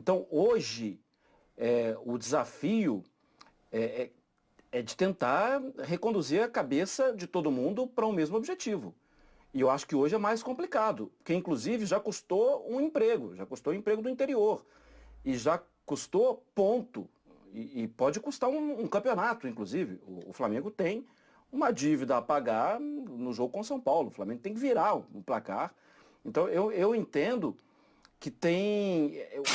Então, hoje, o desafio é de tentar reconduzir a cabeça de todo mundo para o mesmo objetivo. E eu acho que hoje é mais complicado, porque inclusive já custou um emprego, já custou o emprego do interior, e já custou ponto, e pode custar um campeonato, inclusive. O Flamengo tem uma dívida a pagar no jogo com o São Paulo, o Flamengo tem que virar um placar. Então eu entendo que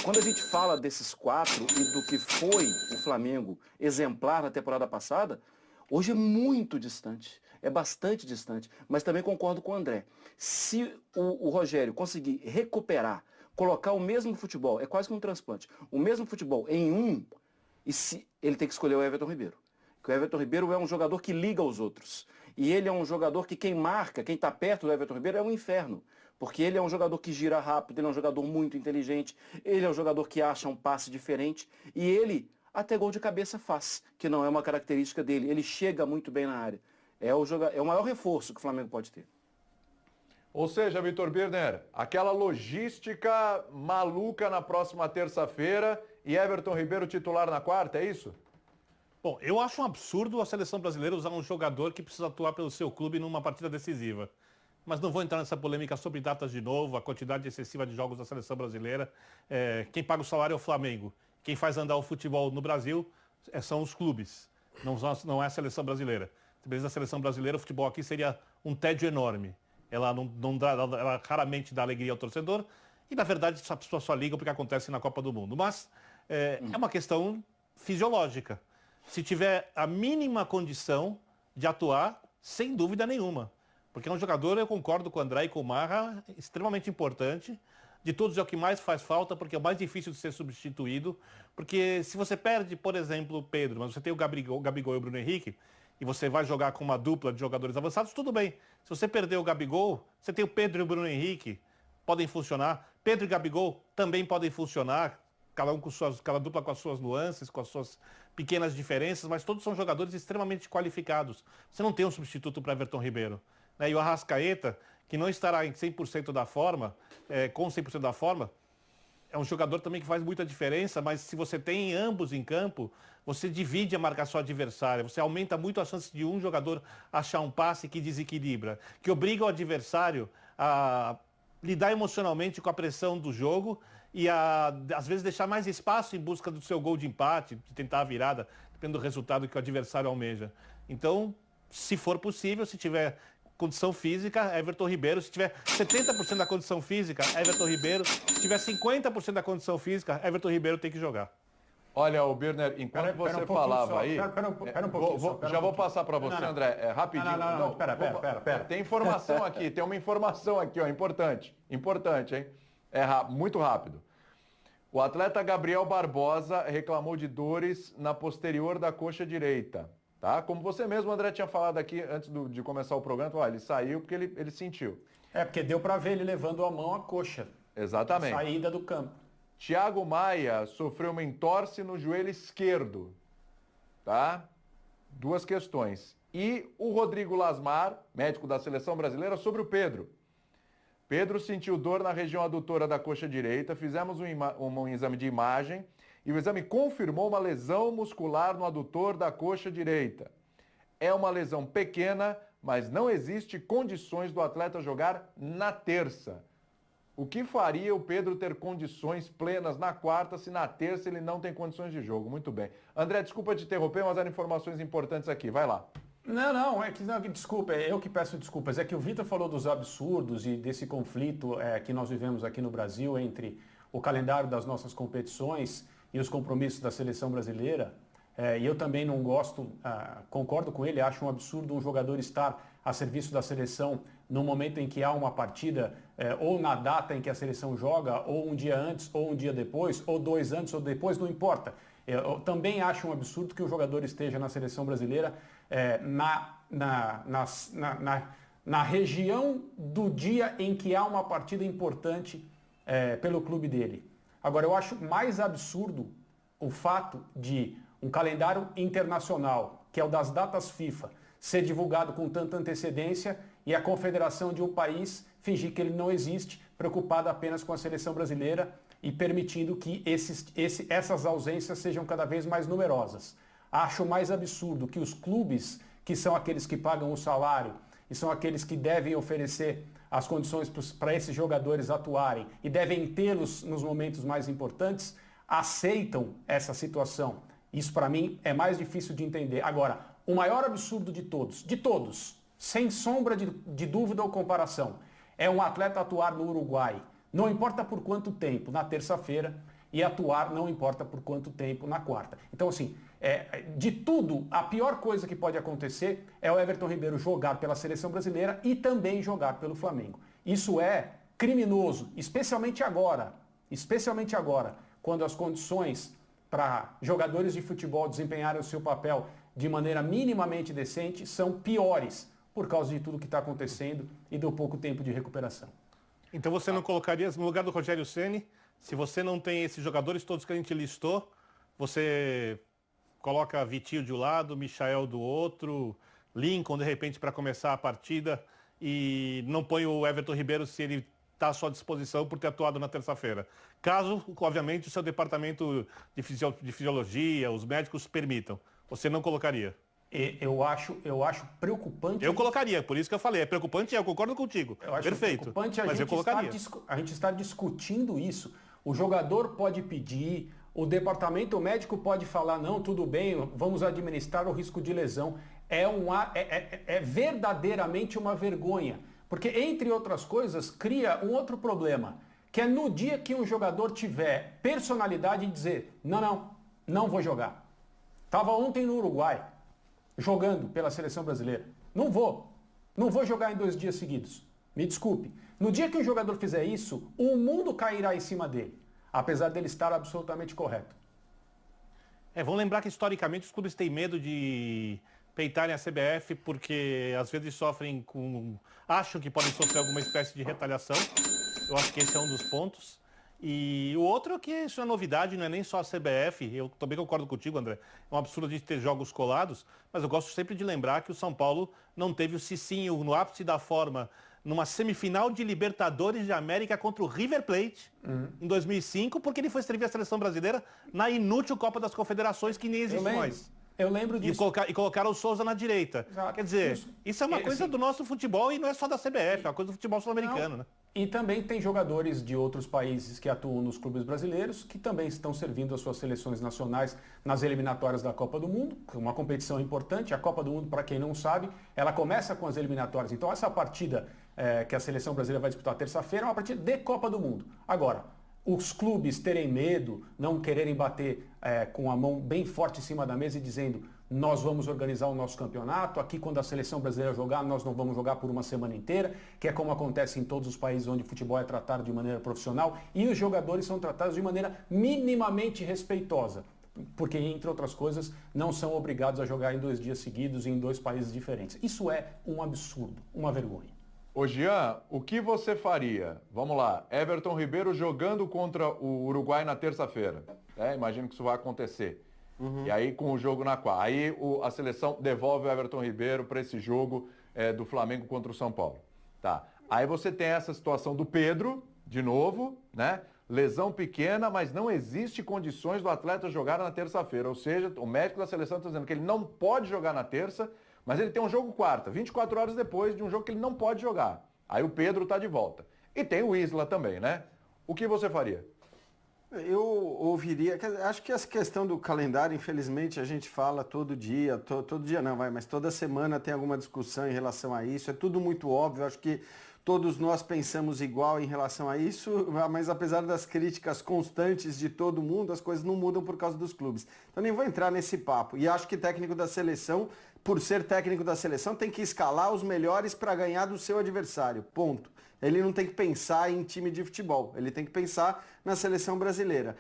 quando a gente fala desses 4 e do que foi o Flamengo exemplar na temporada passada, hoje é muito distante, é bastante distante, mas também concordo com o André. Se o Rogério conseguir recuperar, colocar o mesmo futebol, é quase que um transplante, o mesmo futebol e se ele tem que escolher o Everton Ribeiro. Porque o Everton Ribeiro é um jogador que liga aos outros. E ele é um jogador que quem marca, quem está perto do Everton Ribeiro é um inferno. Porque ele é um jogador que gira rápido, ele é um jogador muito inteligente, ele é um jogador que acha um passe diferente. E ele até gol de cabeça faz, que não é uma característica dele. Ele chega muito bem na área. É o maior reforço que o Flamengo pode ter. Ou seja, Vitor Birner, aquela logística maluca na próxima terça-feira e Everton Ribeiro titular na quarta, é isso? Bom, eu acho um absurdo a seleção brasileira usar um jogador que precisa atuar pelo seu clube numa partida decisiva. Mas não vou entrar nessa polêmica sobre datas de novo, a quantidade excessiva de jogos da seleção brasileira. Quem paga o salário é o Flamengo. Quem faz andar o futebol no Brasil são os clubes, não é a seleção brasileira. Se a seleção brasileira, o futebol aqui seria um tédio enorme. Ela ela raramente dá alegria ao torcedor e, na verdade, as pessoas só ligam porque acontece na Copa do Mundo. Mas é uma questão fisiológica. Se tiver a mínima condição de atuar, sem dúvida nenhuma. Porque é um jogador, eu concordo com o André e com o Marra, extremamente importante. De todos é o que mais faz falta, porque é o mais difícil de ser substituído. Porque se você perde, por exemplo, o Pedro, mas você tem o Gabigol e o Bruno Henrique, e você vai jogar com uma dupla de jogadores avançados, tudo bem. Se você perder o Gabigol, você tem o Pedro e o Bruno Henrique, podem funcionar. Pedro e Gabigol também podem funcionar, cada dupla com as suas nuances, com as suas pequenas diferenças, mas todos são jogadores extremamente qualificados. Você não tem um substituto para Everton Ribeiro. E o Arrascaeta, que não estará em 100% da forma, com 100% da forma, é um jogador também que faz muita diferença, mas se você tem ambos em campo, você divide a marcação adversária, você aumenta muito a chance de um jogador achar um passe que desequilibra, que obriga o adversário a lidar emocionalmente com a pressão do jogo e às vezes deixar mais espaço em busca do seu gol de empate, de tentar a virada, dependendo do resultado que o adversário almeja. Então, se for possível, se tiver condição física, Everton Ribeiro. Se tiver 70% da condição física, Everton Ribeiro. Se tiver 50% da condição física, Everton Ribeiro tem que jogar. Olha, o Birner, enquanto você falava aí... Pera um pouquinho. Já vou passar para você, André, rapidinho. Não, pera. Tem informação aqui, tem uma informação aqui, ó, importante, hein? Muito rápido. O atleta Gabriel Barbosa reclamou de dores na posterior da coxa direita. Tá? Como você mesmo, André, tinha falado aqui antes de começar o programa, ele saiu porque ele sentiu. Porque deu para ver ele levando a mão à coxa. Exatamente. Saída do campo. Thiago Maia sofreu uma entorse no joelho esquerdo. Tá? 2 questões. E o Rodrigo Lasmar, médico da seleção brasileira, sobre o Pedro. Pedro sentiu dor na região adutora da coxa direita, fizemos um exame de imagem e o exame confirmou uma lesão muscular no adutor da coxa direita. É uma lesão pequena, mas não existe condições do atleta jogar na terça. O que faria o Pedro ter condições plenas na quarta se na terça ele não tem condições de jogo? Muito bem. André, desculpa te interromper, mas eram informações importantes aqui. Vai lá. Desculpa, eu que peço desculpas. É que o Vitor falou dos absurdos e desse conflito que nós vivemos aqui no Brasil entre o calendário das nossas competições e os compromissos da seleção brasileira. E eu também não gosto, concordo com ele, acho um absurdo um jogador estar a serviço da seleção no momento em que há uma partida, ou na data em que a seleção joga, ou um dia antes, ou um dia depois, ou 2 antes ou depois, não importa. Eu também acho um absurdo que o jogador esteja na seleção brasileira na região do dia em que há uma partida importante pelo clube dele. Agora, eu acho mais absurdo o fato de um calendário internacional, que é o das datas FIFA, ser divulgado com tanta antecedência e a confederação de um país fingir que ele não existe, preocupada apenas com a seleção brasileira, e permitindo que essas ausências sejam cada vez mais numerosas. Acho mais absurdo que os clubes, que são aqueles que pagam o salário e são aqueles que devem oferecer as condições para esses jogadores atuarem e devem tê-los nos momentos mais importantes, aceitam essa situação. Isso, para mim, é mais difícil de entender. Agora, o maior absurdo de todos, sem sombra de dúvida ou comparação, é um atleta atuar no Uruguai, não importa por quanto tempo, na terça-feira, e atuar não importa por quanto tempo na quarta. Então, assim, de tudo, a pior coisa que pode acontecer é o Everton Ribeiro jogar pela seleção brasileira e também jogar pelo Flamengo. Isso é criminoso, especialmente agora, quando as condições para jogadores de futebol desempenharem o seu papel de maneira minimamente decente são piores por causa de tudo que está acontecendo e do pouco tempo de recuperação. Então você não colocaria no lugar do Rogério Ceni, se você não tem esses jogadores todos que a gente listou, você coloca Vitinho de um lado, Michael do outro, Lincoln de repente para começar a partida e não põe o Everton Ribeiro se ele está à sua disposição por ter atuado na terça-feira. Caso, obviamente, o seu departamento de fisiologia, os médicos permitam, você não colocaria? Eu acho preocupante... Eu colocaria, por isso que eu falei, é preocupante, eu concordo contigo. Eu acho perfeito, preocupante mas eu colocaria. A gente está discutindo isso. O jogador pode pedir, o departamento médico pode falar, não, tudo bem, vamos administrar o risco de lesão. É verdadeiramente uma vergonha. Porque, entre outras coisas, cria um outro problema, que é no dia que um jogador tiver personalidade de dizer, não vou jogar. Estava ontem no Uruguai, jogando pela seleção brasileira. Não vou jogar em 2 dias seguidos. Me desculpe. No dia que um jogador fizer isso, o mundo cairá em cima dele, apesar dele estar absolutamente correto. Vamos lembrar que historicamente os clubes têm medo de peitarem a CBF porque às vezes acham que podem sofrer alguma espécie de retaliação. Eu acho que esse é um dos pontos. E o outro é que isso é novidade, não é nem só a CBF, eu também concordo contigo, André, é um absurdo a gente ter jogos colados, mas eu gosto sempre de lembrar que o São Paulo não teve o Cicinho no ápice da forma numa semifinal de Libertadores de América contra o River Plate em 2005, porque ele foi servir a seleção brasileira na inútil Copa das Confederações que nem existe mais. Eu lembro disso. E colocaram o Souza na direita. Exato. Quer dizer, isso é uma coisa do nosso futebol e não é só da CBF, é uma coisa do futebol sul-americano, né? E também tem jogadores de outros países que atuam nos clubes brasileiros que também estão servindo as suas seleções nacionais nas eliminatórias da Copa do Mundo, uma competição importante. A Copa do Mundo, para quem não sabe, ela começa com as eliminatórias. Então essa partida que a seleção brasileira vai disputar terça-feira é uma partida de Copa do Mundo. Agora, os clubes terem medo, não quererem bater com a mão bem forte em cima da mesa e dizendo nós vamos organizar o nosso campeonato, aqui quando a seleção brasileira jogar, nós não vamos jogar por uma semana inteira, que é como acontece em todos os países onde o futebol é tratado de maneira profissional e os jogadores são tratados de maneira minimamente respeitosa, porque, entre outras coisas, não são obrigados a jogar em 2 dias seguidos em 2 países diferentes. Isso é um absurdo, uma vergonha. Ô Jean, o que você faria? Vamos lá, Everton Ribeiro jogando contra o Uruguai na terça-feira. Imagino que isso vai acontecer. E aí com o jogo na quarta. Aí a seleção devolve o Everton Ribeiro para esse jogo do Flamengo contra o São Paulo. Tá. Aí você tem essa situação do Pedro, de novo, né? Lesão pequena, mas não existe condições do atleta jogar na terça-feira. Ou seja, o médico da seleção está dizendo que ele não pode jogar na terça, mas ele tem um jogo quarta, 24 horas depois de um jogo que ele não pode jogar. Aí o Pedro está de volta. E tem o Isla também, né? O que você faria? Eu ouviria, acho que essa questão do calendário, infelizmente, a gente fala todo dia, todo dia não, mas toda semana tem alguma discussão em relação a isso, é tudo muito óbvio, acho que todos nós pensamos igual em relação a isso, mas apesar das críticas constantes de todo mundo, as coisas não mudam por causa dos clubes. Então nem vou entrar nesse papo, e acho que técnico da seleção, por ser técnico da seleção, tem que escalar os melhores para ganhar do seu adversário, ponto. Ele não tem que pensar em time de futebol, ele tem que pensar na seleção brasileira.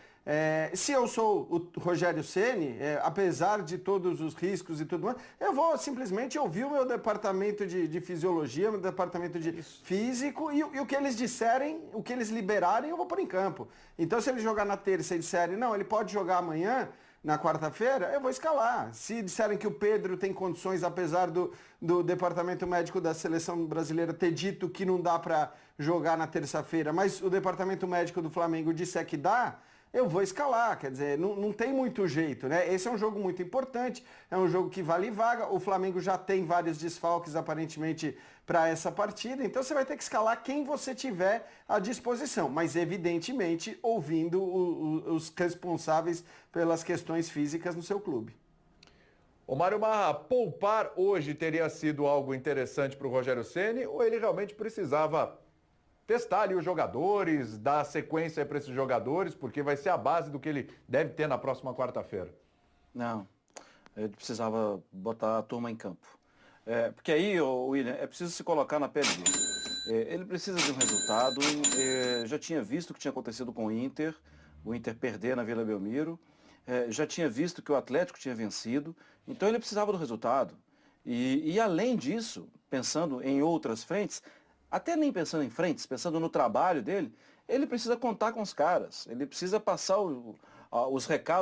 Se eu sou o Rogério Ceni, apesar de todos os riscos e tudo mais, eu vou simplesmente ouvir o meu departamento de fisiologia, meu departamento de físico e o que eles disserem, o que eles liberarem, eu vou pôr em campo. Então se ele jogar na terça e disserem, não, ele pode jogar amanhã, na quarta-feira, eu vou escalar. Se disserem que o Pedro tem condições, apesar do departamento médico da seleção brasileira ter dito que não dá para jogar na terça-feira, mas o departamento médico do Flamengo disser que dá, eu vou escalar, quer dizer, não tem muito jeito, né? Esse é um jogo muito importante, é um jogo que vale vaga, o Flamengo já tem vários desfalques aparentemente para essa partida, então você vai ter que escalar quem você tiver à disposição, mas evidentemente ouvindo os responsáveis pelas questões físicas no seu clube. Ô Mário Marra, poupar hoje teria sido algo interessante para o Rogério Ceni ou ele realmente precisava testar ali os jogadores, dar sequência para esses jogadores, porque vai ser a base do que ele deve ter na próxima quarta-feira? Não, ele precisava botar a turma em campo. Porque aí, William, é preciso se colocar na pele dele. Ele precisa de um resultado. Já tinha visto o que tinha acontecido com o Inter perder na Vila Belmiro. Já tinha visto que o Atlético tinha vencido. Então ele precisava do resultado. E além disso, pensando em outras frentes, até nem pensando em frentes, pensando no trabalho dele, ele precisa contar com os caras. Ele precisa passar os recados